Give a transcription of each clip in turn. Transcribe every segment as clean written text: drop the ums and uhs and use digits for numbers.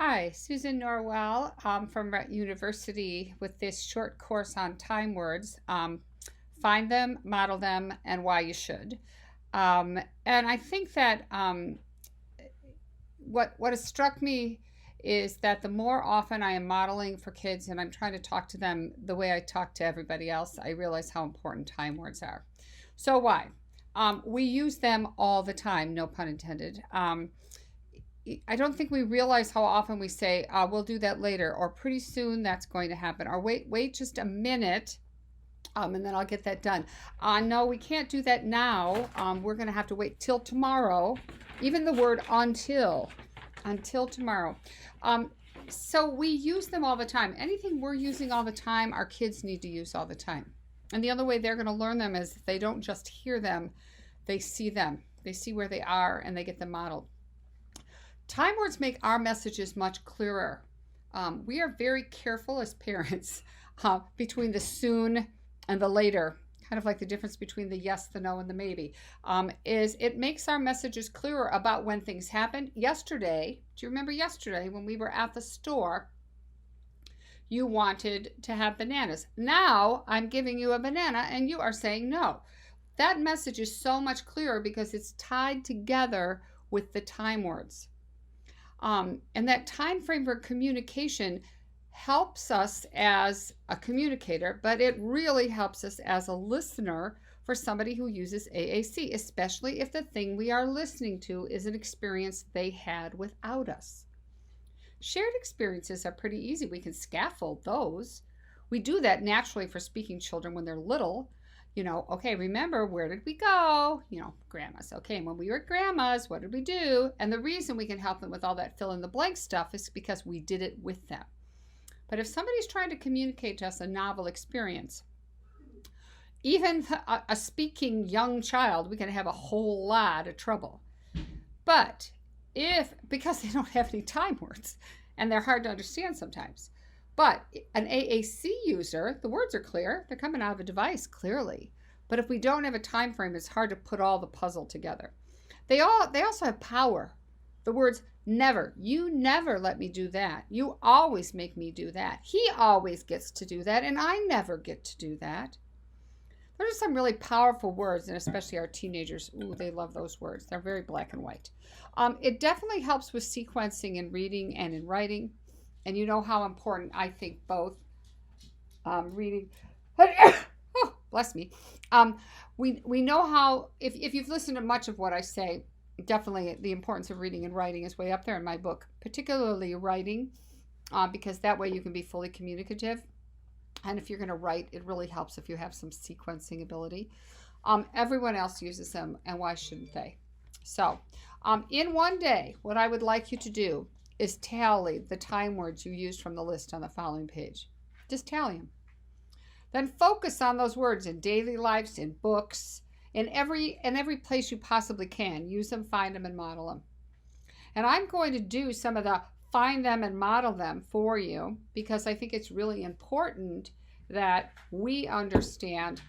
Hi, Susan Norwell from Rett University with this short course on time words. Find them, model them, and why you should. And I think that what has struck me is that the more often I am modeling for kids and I'm trying to talk to them the way I talk to everybody else, I realize how important time words are. So why? We use them all the time, no pun intended. I don't think we realize how often we say, we'll do that later, or pretty soon that's going to happen, or wait just a minute, and then I'll get that done. No, we can't do that now. We're going to have to wait till tomorrow. Even the word until tomorrow. So we use them all the time. Anything we're using all the time, our kids need to use all the time. And the other way they're going to learn them is they don't just hear them, they see them. They see where they are and they get them modeled. Time words make our messages much clearer. We are very careful as parents between the soon and the later, kind of like the difference between the yes, the no, and the maybe, is it makes our messages clearer about when things happened. Yesterday, do you remember yesterday when we were at the store, you wanted to have bananas. Now I'm giving you a banana and you are saying no. That message is so much clearer because it's tied together with the time words. And that time frame for communication helps us as a communicator, but it really helps us as a listener for somebody who uses AAC, especially if the thing we are listening to is an experience they had without us. Shared experiences are pretty easy. We can scaffold those. We do that naturally for speaking children when they're little. Okay, remember, where did we go? Grandma's. Okay, when we were at grandma's, what did we do? And the reason we can help them with all that fill in the blank stuff is because we did it with them. But if somebody's trying to communicate to us a novel experience, even a speaking young child, we can have a whole lot of trouble. But because they don't have any time words and they're hard to understand sometimes. But an AAC user, the words are clear. They're coming out of a device clearly. But if we don't have a time frame, it's hard to put all the puzzle together. They also have power. The words never. You never let me do that. You always make me do that. He always gets to do that, and I never get to do that. Those are some really powerful words, and especially our teenagers. Ooh, they love those words. They're very black and white. It definitely helps with sequencing in reading and in writing. And you know how important I think both reading. Oh, bless me. We know how, if you've listened to much of what I say, definitely the importance of reading and writing is way up there in my book, particularly writing, because that way you can be fully communicative. And if you're going to write, it really helps if you have some sequencing ability. Everyone else uses them, and why shouldn't they? So in one day, what I would like you to do is tally the time words you used from the list on the following page. Just tally them. Then focus on those words in daily lives, in books, in every place you possibly can. Use them, find them, and model them. And I'm going to do some of the find them and model them for you because I think it's really important that we understand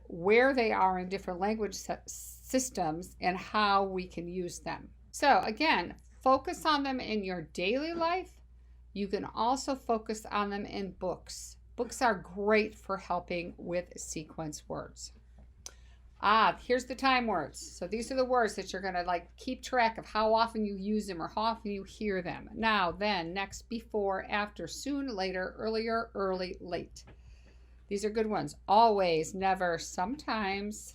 where they are in different language systems and how we can use them. So again, focus on them in your daily life. You can also focus on them in books. Books are great for helping with sequence words. Here's the time words. So these are the words that you're going to keep track of how often you use them or how often you hear them. Now, then, next, before, after, soon, later, earlier, early, late. These are good ones. Always, never, sometimes.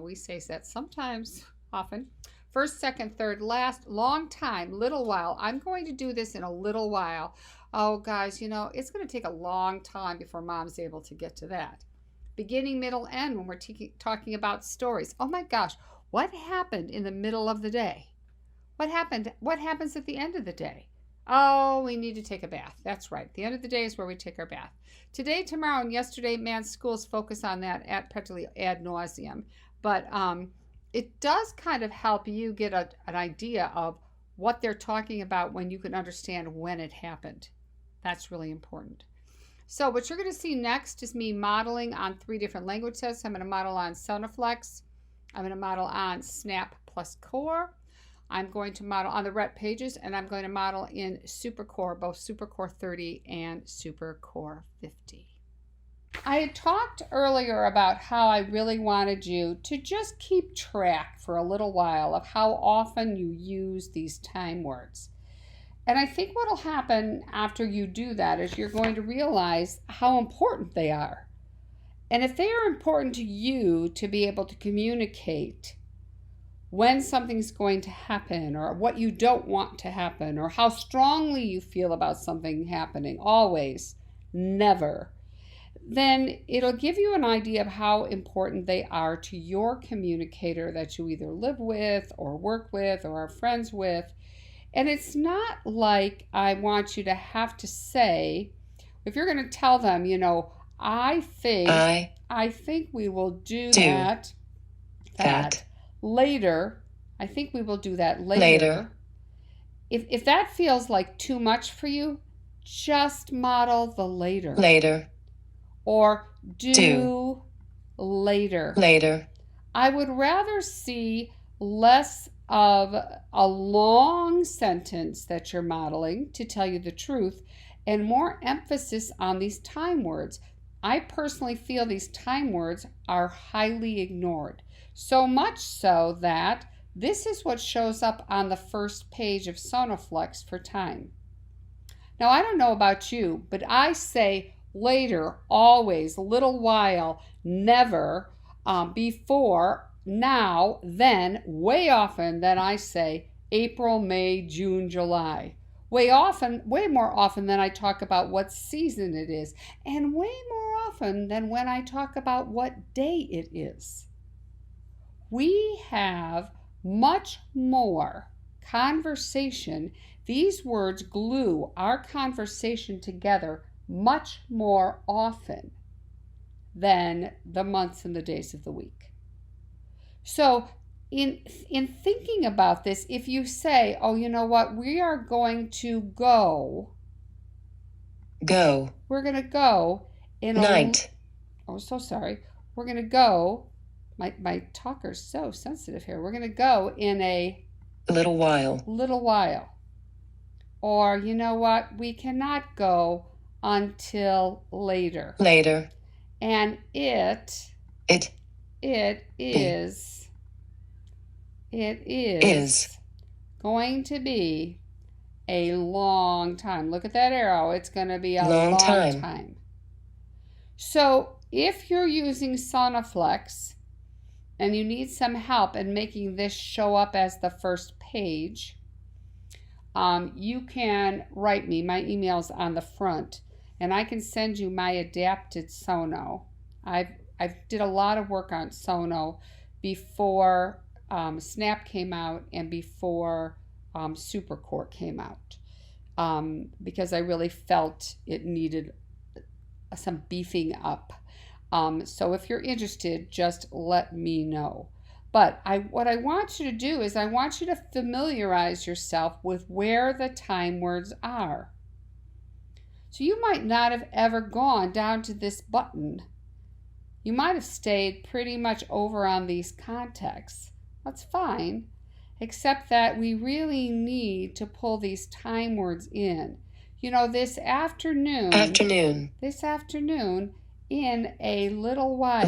We say that sometimes, often. First, second, third, last, long time, little while. I'm going to do this in a little while. Oh, guys, it's going to take a long time before mom's able to get to that. Beginning, middle, end when we're talking about stories. Oh my gosh, what happened in the middle of the day? What happens at the end of the day? Oh, we need to take a bath. That's right. The end of the day is where we take our bath. Today, tomorrow, and yesterday, schools focus on that practically ad nauseum. But it does kind of help you get an idea of what they're talking about when you can understand when it happened. That's really important. So what you're going to see next is me modeling on 3 different language sets. I'm going to model on Sonaflex. I'm going to model on Snap plus Core. I'm going to model on the Rett pages, and I'm going to model in SuperCore, both SuperCore 30 and SuperCore 50. I had talked earlier about how I really wanted you to just keep track for a little while of how often you use these time words. And I think what will happen after you do that is you're going to realize how important they are. And if they are important to you to be able to communicate when something's going to happen, or what you don't want to happen, or how strongly you feel about something happening, always, never, then it'll give you an idea of how important they are to your communicator that you either live with or work with or are friends with. And it's not like I want you to have to say, if you're going to tell them, I think we will do that later. I think we will do that later. If that feels like too much for you, just model the later. Or do later. I would rather see less of a long sentence that you're modeling, to tell you the truth, and more emphasis on these time words. I personally feel these time words are highly ignored. So much so that this is what shows up on the first page of Sonoflex for time. Now, I don't know about you, but I say later, always, little while, never, before, now, then, way often than I say April, May, June, July. Way more often than I talk about what season it is, and way more often than when I talk about what day it is. We have much more conversation. These words glue our conversation together much more often than the months and the days of the week. So in thinking about this, if you say, oh, you know what, we are going to go. We're going to go in night. Oh, so sorry. We're going to go. My talker's so sensitive here. We're going to go in a little while. Or, you know what, we cannot go until later. And it is going to be a long time. Look at that arrow. It's going to be a long time. So if you're using Sonoflex and you need some help in making this show up as the first page, you can write me. My email's on the front, and I can send you my adapted Sono. I did a lot of work on Sono before Snap came out and before SuperCore came out, because I really felt it needed some beefing up. So if you're interested, just let me know. But what I want you to do is I want you to familiarize yourself with where the time words are. So you might not have ever gone down to this button. You might have stayed pretty much over on these contexts. That's fine, except that we really need to pull these time words in. This afternoon, in a little while.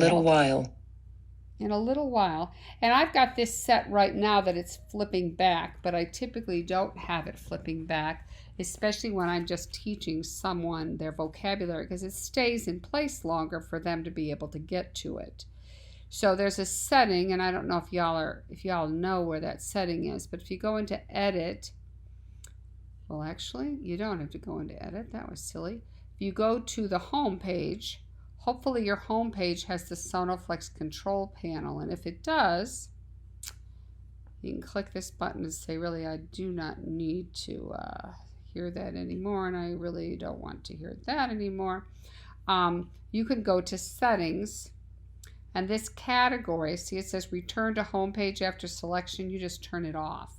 In a little while. And I've got this set right now that it's flipping back, but I typically don't have it flipping back, especially when I'm just teaching someone their vocabulary, because it stays in place longer for them to be able to get to it. So there's a setting, and I don't know if y'all know where that setting is, but if you go into edit, well, actually, you don't have to go into edit. That was silly. If you go to the home page, hopefully your home page has the Sonoflex control panel, and if it does, you can click this button and say, really, I do not need to hear that anymore, and I really don't want to hear that anymore. You can go to settings, and this category, see it says return to home page after selection, you just turn it off.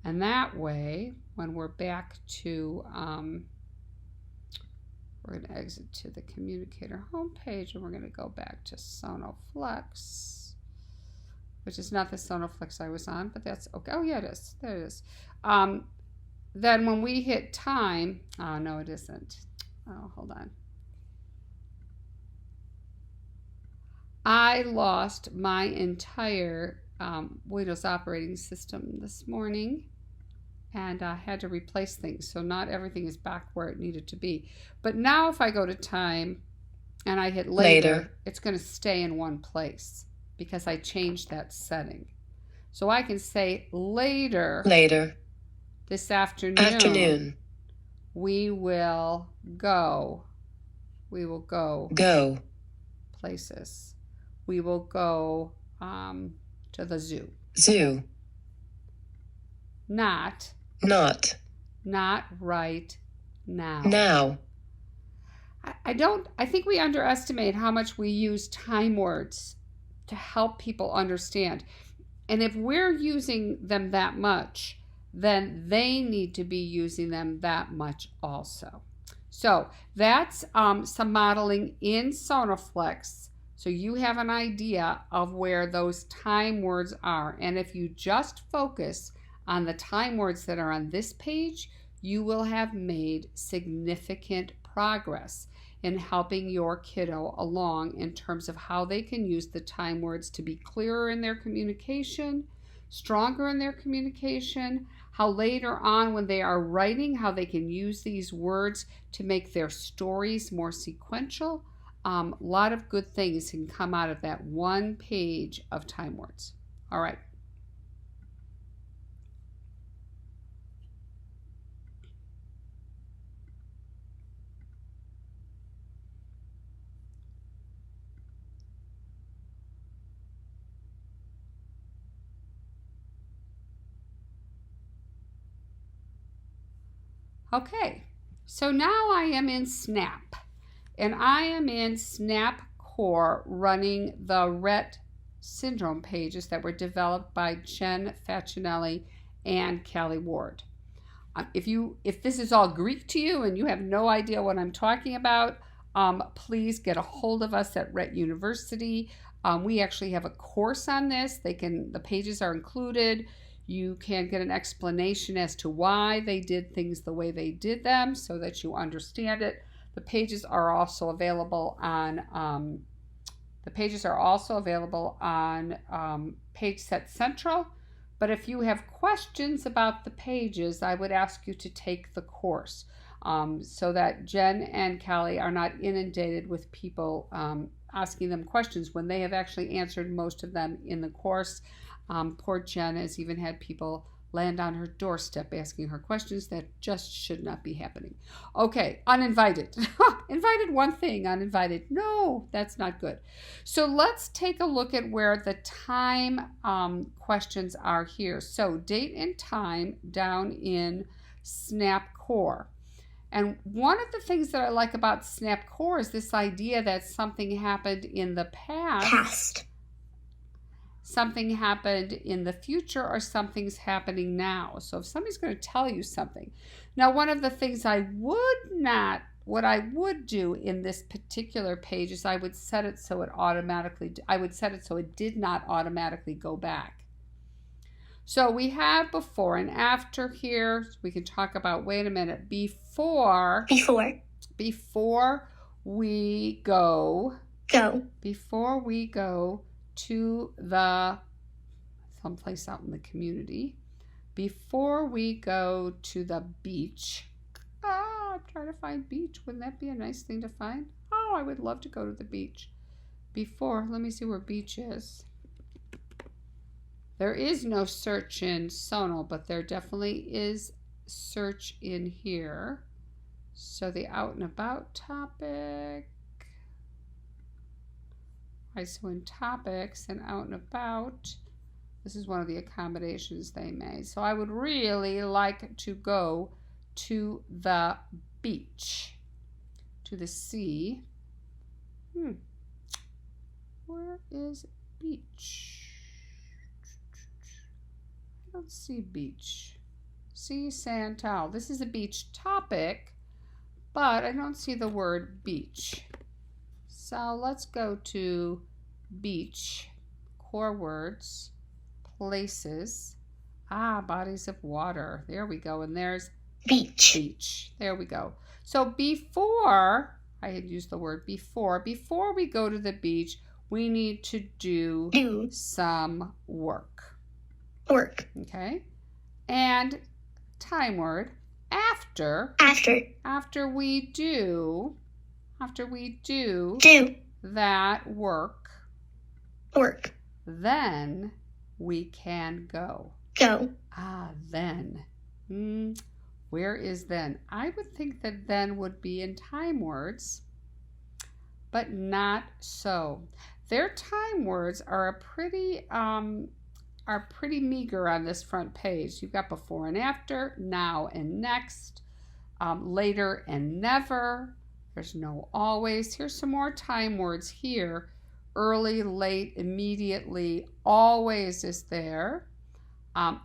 And that way, when we're back to we're going to exit to the communicator homepage, and we're going to go back to Sonoflex. which is not the Sonoflex I was on, but that's okay. Oh, yeah, it is. There it is. Then when we hit time, oh, no, it isn't. Oh, hold on. I lost my entire Windows operating system this morning, and I had to replace things. So not everything is back where it needed to be. But now if I go to time and I hit later, it's going to stay in one place because I changed that setting. So I can say later this afternoon we will go places. We will go to the zoo. Not right now. I think we underestimate how much we use time words to help people understand. And if we're using them that much, then they need to be using them that much also. So that's some modeling in Sonoflex. So you have an idea of where those time words are. And if you just focus on the time words that are on this page, you will have made significant progress in helping your kiddo along in terms of how they can use the time words to be clearer in their communication, stronger in their communication, how later on when they are writing, how they can use these words to make their stories more sequential. A lot of good things can come out of that one page of time words. All right. Okay, so now I am in Snap, and I am in Snap Core running the Rett syndrome pages that were developed by Jen Facinelli and Callie Ward. If this is all Greek to you and you have no idea what I'm talking about, please get a hold of us at Rett University. We actually have a course on this. The pages are included. You can get an explanation as to why they did things the way they did them so that you understand it. The pages are also available on Page Set Central. But if you have questions about the pages, I would ask you to take the course so that Jen and Callie are not inundated with people asking them questions when they have actually answered most of them in the course. Poor Jen has even had people land on her doorstep asking her questions that just should not be happening. Okay, uninvited. Invited one thing, uninvited. No, that's not good. So let's take a look at where the time questions are here. So date and time down in Snap Core. And one of the things that I like about Snap Core is this idea that something happened in the past. Something happened in the future, or something's happening now. So if somebody's going to tell you something. Now, one of the things what I would do in this particular page is I would set it so it did not automatically go back. So we have before and after here. We can talk about, wait a minute, before we go to the someplace out in the community, before we go to the beach. I'm trying to find beach. Wouldn't that be a nice thing to find? Oh, I would love to go to the beach. Let me see where beach is. There is no search in Sonal, but there definitely is search in here. So the out and about topic. So in topics and out and about, this is one of the accommodations they made. So I would really like to go to the beach, to the sea. Where is beach? I don't see beach. Sea, sand, towel. This is a beach topic, but I don't see the word beach. So let's go to beach, core words, places. Bodies of water. There we go. And there's beach. Beach. There we go. So before, I had used the word before we go to the beach, we need to do some work. Work. Okay. And time word, after we do that work, then we can go. Then. Where is then? I would think that then would be in time words, but not so. Their time words are pretty meager on this front page. You've got before and after, now and next, later and never. There's no always. Here's some more time words here. Early, late, immediately, always is there.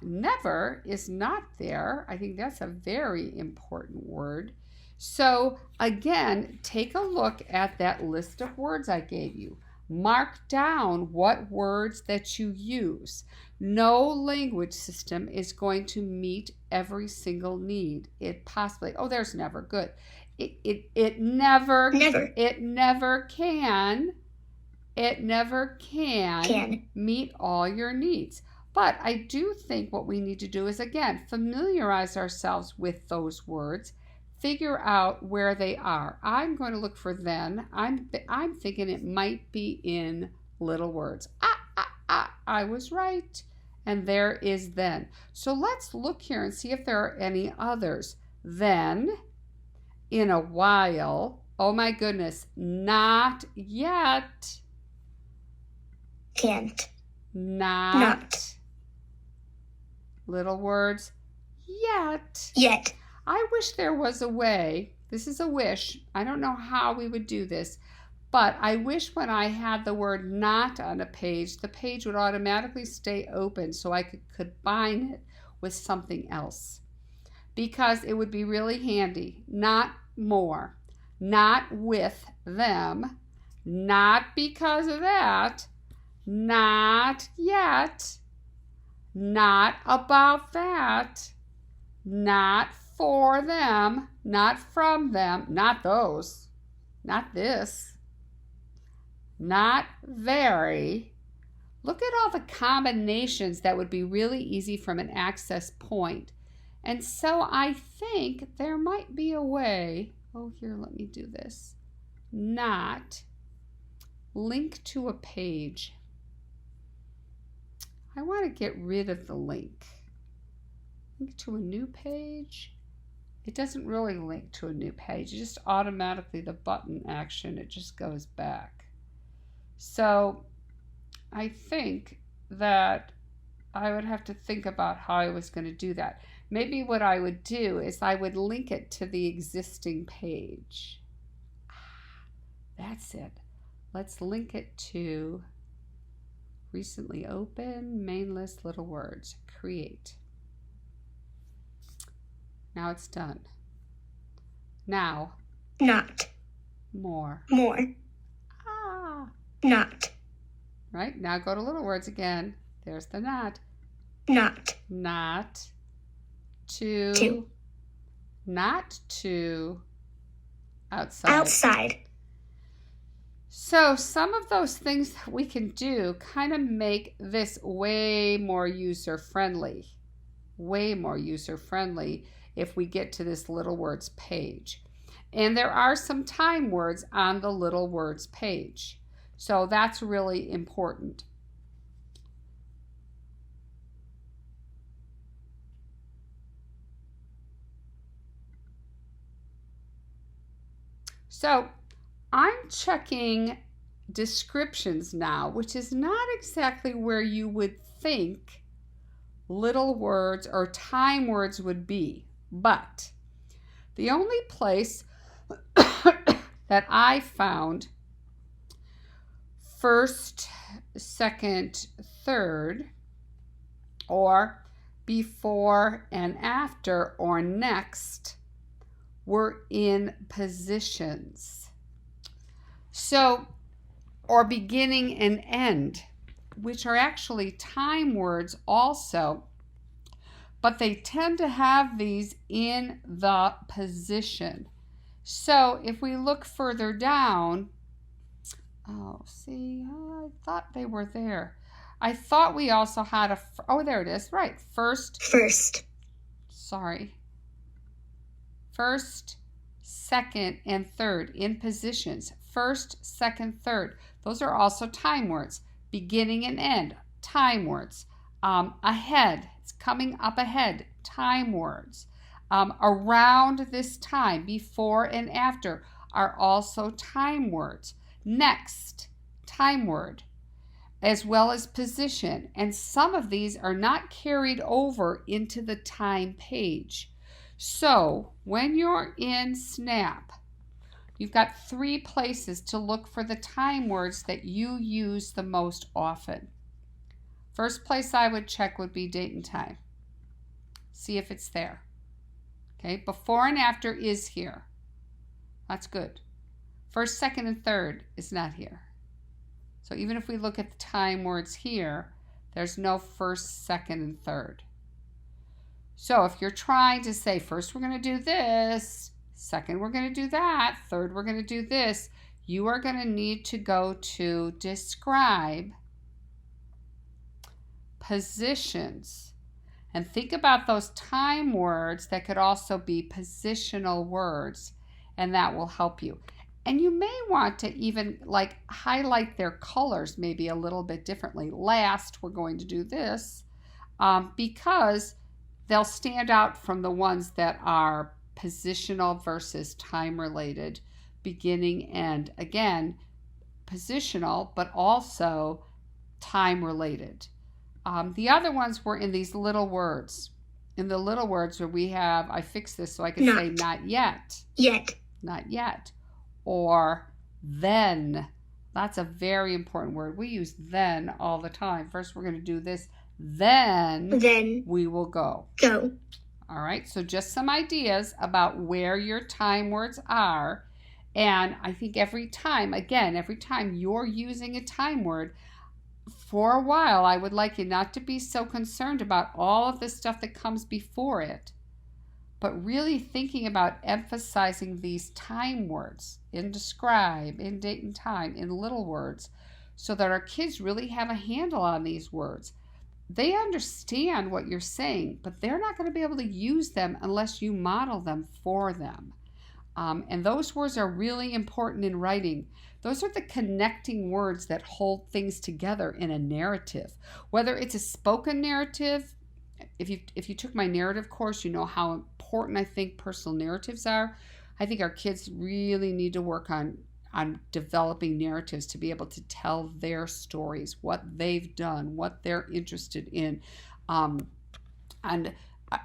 Never is not there. I think that's a very important word. So again, take a look at that list of words I gave you. Mark down what words that you use. No language system is going to meet every single need. There's never. Good. It never can meet all your needs. But I do think what we need to do is, again, familiarize ourselves with those words, figure out where they are. I'm going to look for then. I'm thinking it might be in little words. I was right. And there is then. So let's look here and see if there are any others. Then, in a while, oh my goodness, not yet. Can't. Not. Little words, yet. I wish there was a way, this is a wish, I don't know how we would do this, but I wish when I had the word not on a page, the page would automatically stay open so I could combine it with something else. Because it would be really handy. Not more. Not with them. Not because of that. Not yet. Not about that. Not for them. Not from them. Not those. Not this. Not very. Look at all the combinations that would be really easy from an access point. And so I think there might be a way, here, let me do this. Not link to a page. I want to get rid of the link. Link to a new page. It doesn't really link to a new page. It just automatically, the button action, it just goes back. So I think that I would have to think about how I was going to do that. Maybe what I would do is I would link it to the existing page. That's it. Let's link it to recently open, main list, little words, create. Now it's done. Now. Not. More. Not. Right, now go to little words again. There's the not. Not. To. Not to. Outside. So some of those things that we can do kind of make this way more user-friendly. Way more user-friendly if we get to this little words page. And there are some time words on the little words page. So that's really important. So I'm checking descriptions now, which is not exactly where you would think little words or time words would be. But the only place that I found first, second, third, or before and after, or next, were in positions. So, or beginning and end. which are actually time words also, but they tend to have these in the position. So if we look further down, oh, see, I thought they were there. I thought we also had oh, there it is, right, first, sorry, first, second, and third in positions. First, second, third. Those are also time words. Beginning and end, time words. Ahead, it's coming up ahead, time words. Around this time, before and after, are also time words. Next, time word, as well as position. And some of these are not carried over into the time page. So when you're in SNAP, you've got 3 places to look for the time words that you use the most often. First place I would check would be date and time. See if it's there. Okay, before and after is here. That's good. First, second, and third is not here. So even if we look at the time words here, there's no first, second, and third. So if you're trying to say, first we're going to do this, second we're going to do that, third we're going to do this, you are going to need to go to describe, positions, and think about those time words that could also be positional words, and that will help you. And you may want to even like highlight their colors maybe a little bit differently. Last, we're going to do this because they'll stand out from the ones that are positional versus time related, beginning and again, positional, but also time related. The other ones were in these little words. In the little words where we have, I fixed this so I could say not yet. Not yet. Or then. That's a very important word. We use then all the time. First we're going to do this, then we will go. All right, so just some ideas about where your time words are. And I think every time you're using a time word, for a while, I would like you not to be so concerned about all of the stuff that comes before it, but really thinking about emphasizing these time words in describe, in date and time, in little words, so that our kids really have a handle on these words. They understand what you're saying, but they're not going to be able to use them unless you model them for them. And those words are really important in writing. Those are the connecting words that hold things together in a narrative. Whether it's a spoken narrative, if you took my narrative course, you know how important I think personal narratives are. I think our kids really need to work on developing narratives to be able to tell their stories, what they've done, what they're interested in. And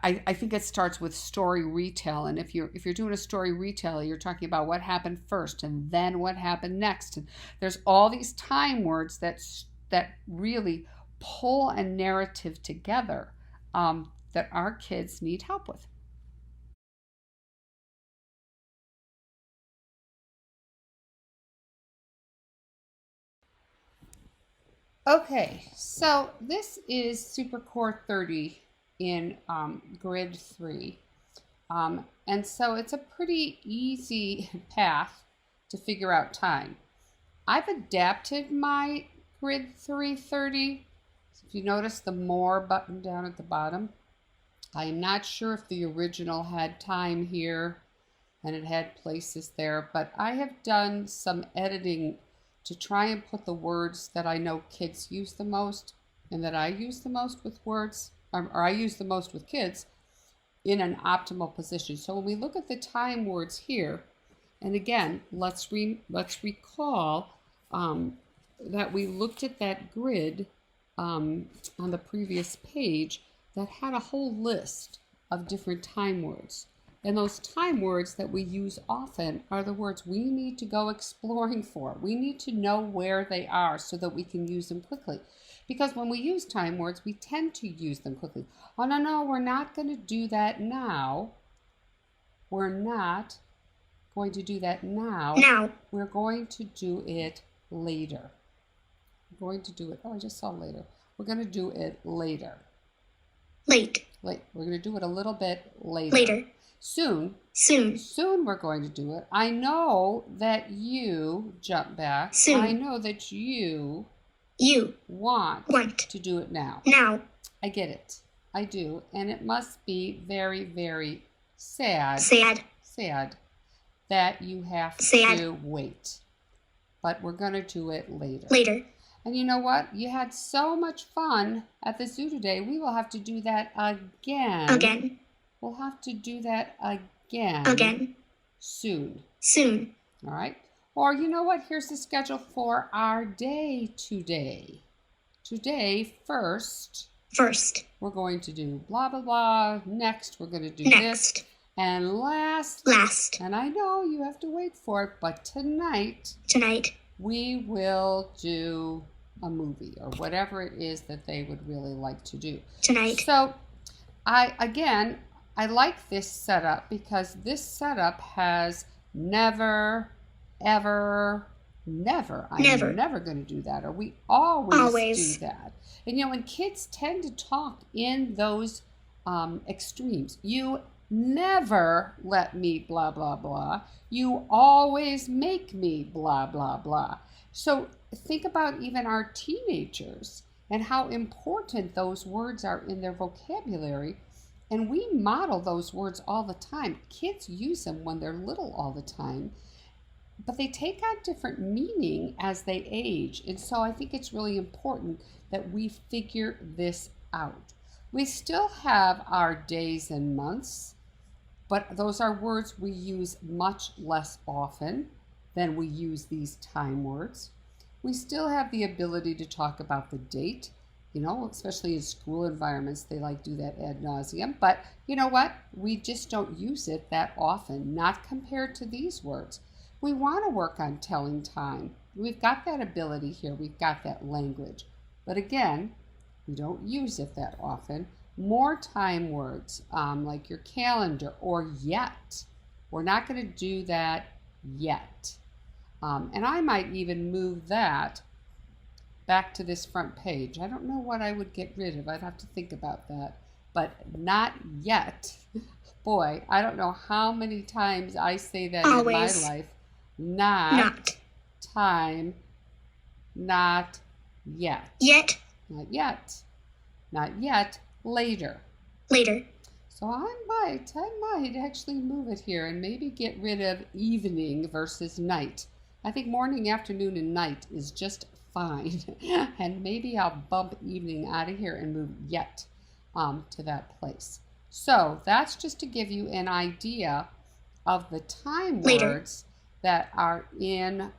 I think it starts with story retell, and if you're doing a story retell, you're talking about what happened first and then what happened next. And there's all these time words that really pull a narrative together that our kids need help with. Okay, so this is Supercore 30 in Grid 3. And so it's a pretty easy path to figure out time. I've adapted my Grid 330. So if you notice the More button down at the bottom, I am not sure if the original had time here and it had places there, but I have done some editing to try and put the words that I know kids use the most and that I use the most with words, or I use the most with kids, in an optimal position. So when we look at the time words here, and again, let's recall that we looked at that grid on the previous page that had a whole list of different time words. And those time words that we use often are the words we need to go exploring for. We need to know where they are so that we can use them quickly. Because when we use time words, we tend to use them quickly. Oh, no, we're not going to do that now. We're not going to do that now. We're going to do it later. We're going to do it. Oh, I just saw later. We're going to do it later. Late. Late. We're going to do it a little bit later. Later. Soon. Soon. Soon we're going to do it. I know that you, jump back. Soon. I know that you want to do it now. Now. I get it. I do. And it must be very, very sad that you have to wait. But we're going to do it later. Later. And you know what? You had so much fun at the zoo today. We will have to do that again. Again. We'll have to do that again. Again. Soon. Soon. All right? Or you know what? Here's the schedule for our day today. Today, first, we're going to do blah, blah, blah. Next, we're going to do this. And last, and I know you have to wait for it, but tonight, we will do a movie or whatever it is that they would really like to do. Tonight. So, I like this setup because this setup has never, ever, never. I'm never going to do that, or we always do that. And you know, when kids tend to talk in those extremes, you never let me blah, blah, blah. You always make me blah, blah, blah. So think about even our teenagers and how important those words are in their vocabulary. And we model those words all the time. Kids use them when they're little all the time, but they take on different meaning as they age. And so I think it's really important that we figure this out. We still have our days and months, but those are words we use much less often than we use these time words. We still have the ability to talk about the date, you know, especially in school environments, they like to do that ad nauseum. But you know what? We just don't use it that often, not compared to these words. We want to work on telling time. We've got that ability here. We've got that language. But again, we don't use it that often. More time words, like your calendar or yet. We're not going to do that yet. And I might even move that back to this front page. I don't know what I would get rid of. I'd have to think about that. But not yet. Boy, I don't know how many times I say that in my life. Not time, not yet. Not yet. Not yet. Later. So I might actually move it here and maybe get rid of evening versus night. I think morning, afternoon, and night is just fine. And maybe I'll bump evening out of here and move yet to that place. So that's just to give you an idea of the time words that are in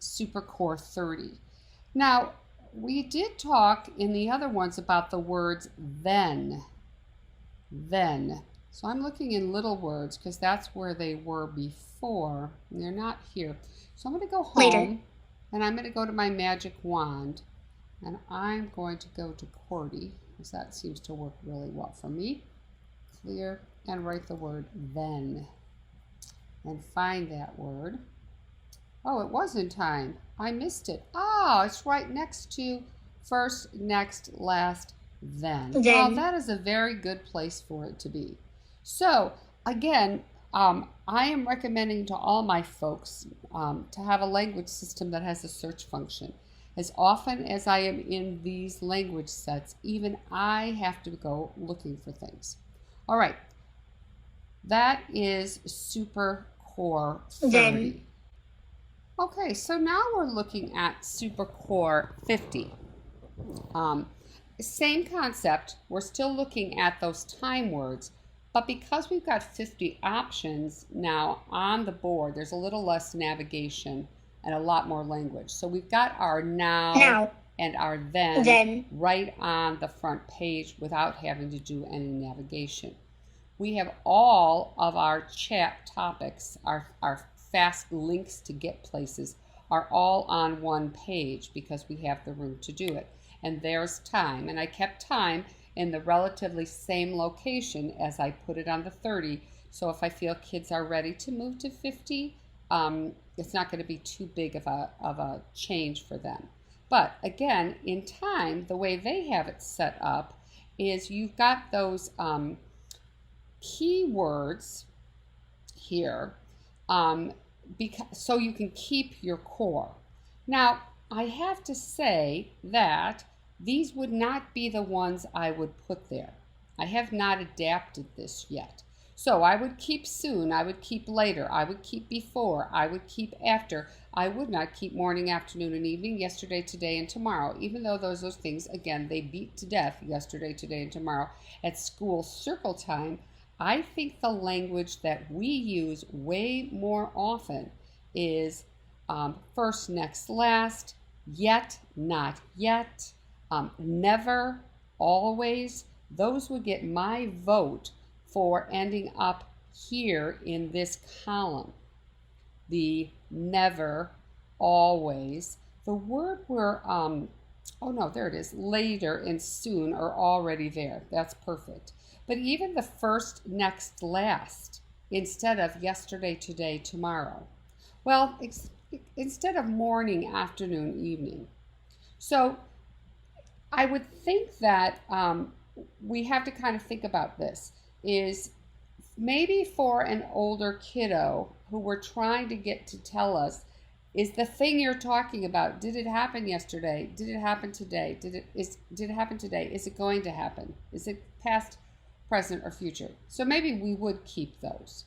SuperCore 30. Now, we did talk in the other ones about the words then. So I'm looking in little words because that's where they were before. And they're not here. So I'm going to go home and I'm going to go to my magic wand and I'm going to go to QWERTY because that seems to work really well for me. Clear and write the word then and find that word. Oh, it was in time. I missed it. Oh, it's right next to first, next, last, then. Well, that is a very good place for it to be. So, again, I am recommending to all my folks to have a language system that has a search function. As often as I am in these language sets, even I have to go looking for things. All right. That is SuperCore 30. Okay, so now we're looking at SuperCore 50. Same concept. We're still looking at those time words, but because we've got 50 options now on the board, there's a little less navigation and a lot more language. So we've got our now and our then right on the front page without having to do any navigation. We have all of our chat topics, our fast links to get places are all on one page because we have the room to do it. And there's time. And I kept time in the relatively same location as I put it on the 30. So if I feel kids are ready to move to 50, it's not going to be too big of a change for them. But again, in time, the way they have it set up is you've got those keywords here, so you can keep your core. Now, I have to say that these would not be the ones I would put there. I have not adapted this yet. So I would keep soon, I would keep later, I would keep before, I would keep after. I would not keep morning, afternoon, and evening, yesterday, today, and tomorrow, even though those things, again, they beat to death, yesterday, today, and tomorrow. At school circle time, I think the language that we use way more often is first, next, last, yet, not yet, never, always. Those would get my vote for ending up here in this column. The never, always. The word we're, oh no, there it is, later and soon are already there. That's perfect. But even the first, next, last, instead of yesterday, today, tomorrow. Well, instead of morning, afternoon, evening. So I would think that we have to kind of think about this, is maybe for an older kiddo who we're trying to get to tell us, is the thing you're talking about, did it happen yesterday? Did it happen today? Did it happen today? Is it going to happen? Is it past, present, or future? So maybe we would keep those.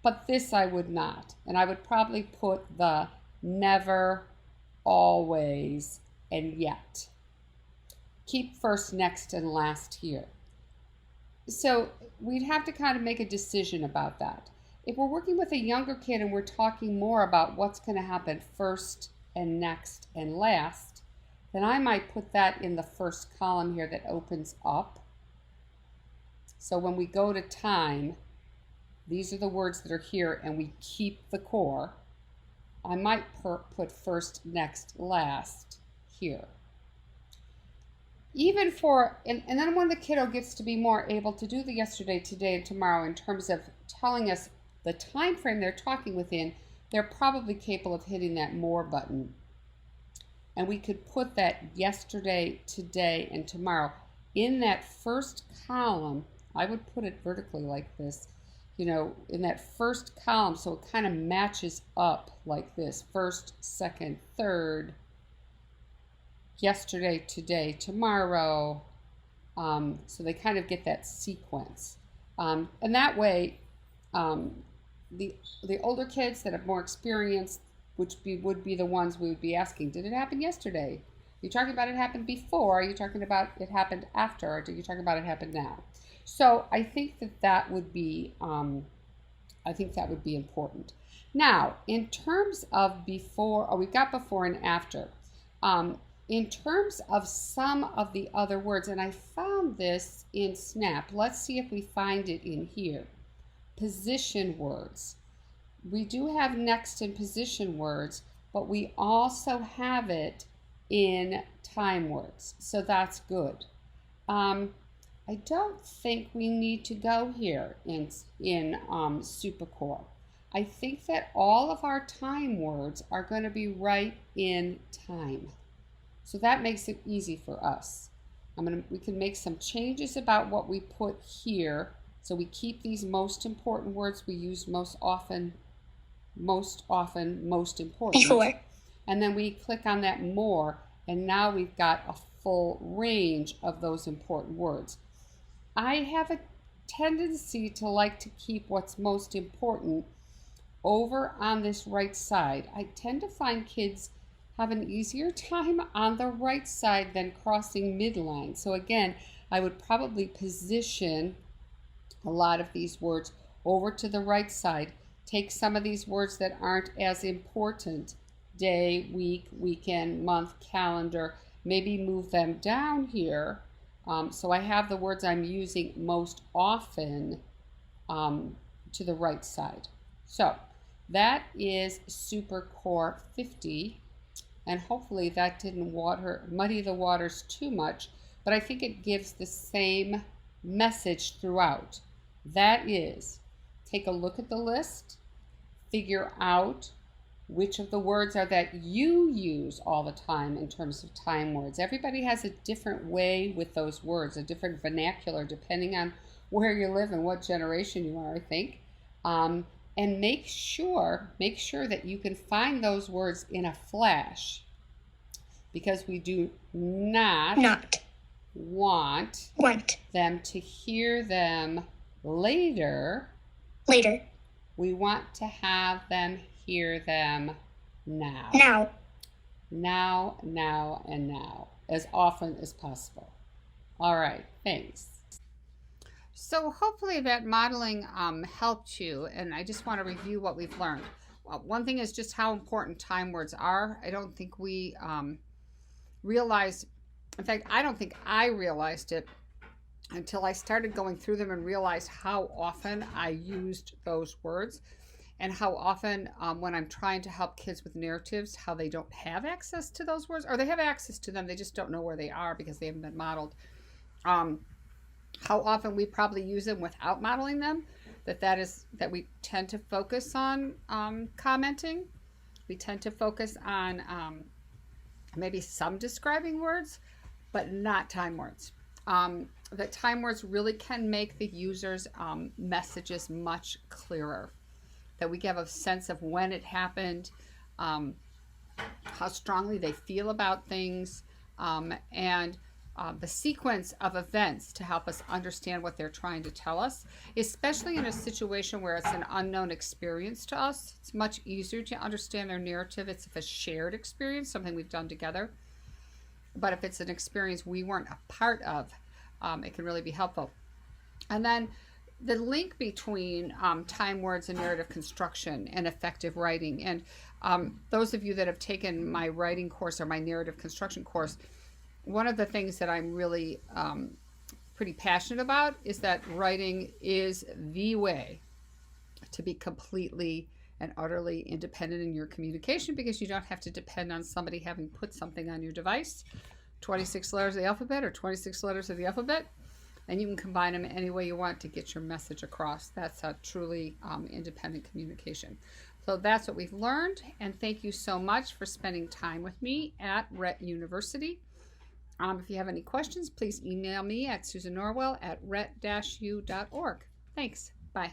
But this I would not. And I would probably put the never, always, and yet. Keep first, next, and last here. So we'd have to kind of make a decision about that. If we're working with a younger kid and we're talking more about what's going to happen first and next and last, then I might put that in the first column here that opens up. So when we go to time, these are the words that are here and we keep the core. I might put first, next, last here. Even for, and then when the kiddo gets to be more able to do the yesterday, today, and tomorrow in terms of telling us the time frame they're talking within, they're probably capable of hitting that more button. And we could put that yesterday, today, and tomorrow in that first column. I would put it vertically like this, you know, in that first column, so it kind of matches up like this. First, second, third, yesterday, today, tomorrow. So they kind of get that sequence. And that way, the older kids that have more experience, would be the ones we would be asking, did it happen yesterday? Are you talking about it happened before? Are you talking about it happened after? Or are you talking about it happened now? So I think that would be important. Now, in terms of before, we've got before and after. In terms of some of the other words, and I found this in Snap. Let's see if we find it in here. Position words. We do have next and position words, but we also have it in time words. So that's good. I don't think we need to go here in SuperCore. I think that all of our time words are going to be right in time. So that makes it easy for us. We can make some changes about what we put here. So we keep these most important words we use most often, most important. Before. And then we click on that more, and now we've got a full range of those important words. I have a tendency to like to keep what's most important over on this right side. I tend to find kids have an easier time on the right side than crossing midline. So again, I would probably position a lot of these words over to the right side. Take some of these words that aren't as important, day, week, weekend, month, calendar, maybe move them down here. So I have the words I'm using most often to the right side. So that is SuperCore 50. And hopefully that didn't muddy the waters too much, but I think it gives the same message throughout. That is, take a look at the list, figure out Which of the words are that you use all the time in terms of time words? Everybody has a different way with those words, a different vernacular depending on where you live and what generation you are, I think. And make sure that you can find those words in a flash, because we do not want them to hear them later. We want to have them hear them now. Now, and now, as often as possible. All right, thanks. So hopefully that modeling helped you, and I just want to review what we've learned. One thing is just how important time words are. I don't think we realized, in fact, I don't think I realized it until I started going through them and realized how often I used those words, and how often when I'm trying to help kids with narratives, how they don't have access to those words, or they have access to them, they just don't know where they are because they haven't been modeled. How often we probably use them without modeling them, that we tend to focus on commenting. We tend to focus on maybe some describing words, but not time words. That time words really can make the user's messages much clearer, that we give a sense of when it happened, how strongly they feel about things, and the sequence of events to help us understand what they're trying to tell us, especially in a situation where it's an unknown experience to us. It's much easier to understand their narrative. It's a shared experience, something we've done together. But if it's an experience we weren't a part of, it can really be helpful. And then the link between time words and narrative construction and effective writing. And those of you that have taken my writing course or my narrative construction course, one of the things that I'm really pretty passionate about is that writing is the way to be completely and utterly independent in your communication, because you don't have to depend on somebody having put something on your device, 26 letters of the alphabet or 26 letters of the alphabet, and you can combine them any way you want to get your message across. That's a truly independent communication. So that's what we've learned, and thank you so much for spending time with me at Rett University. If you have any questions, please email me at susannorwell@rett-u.org. Thanks. Bye.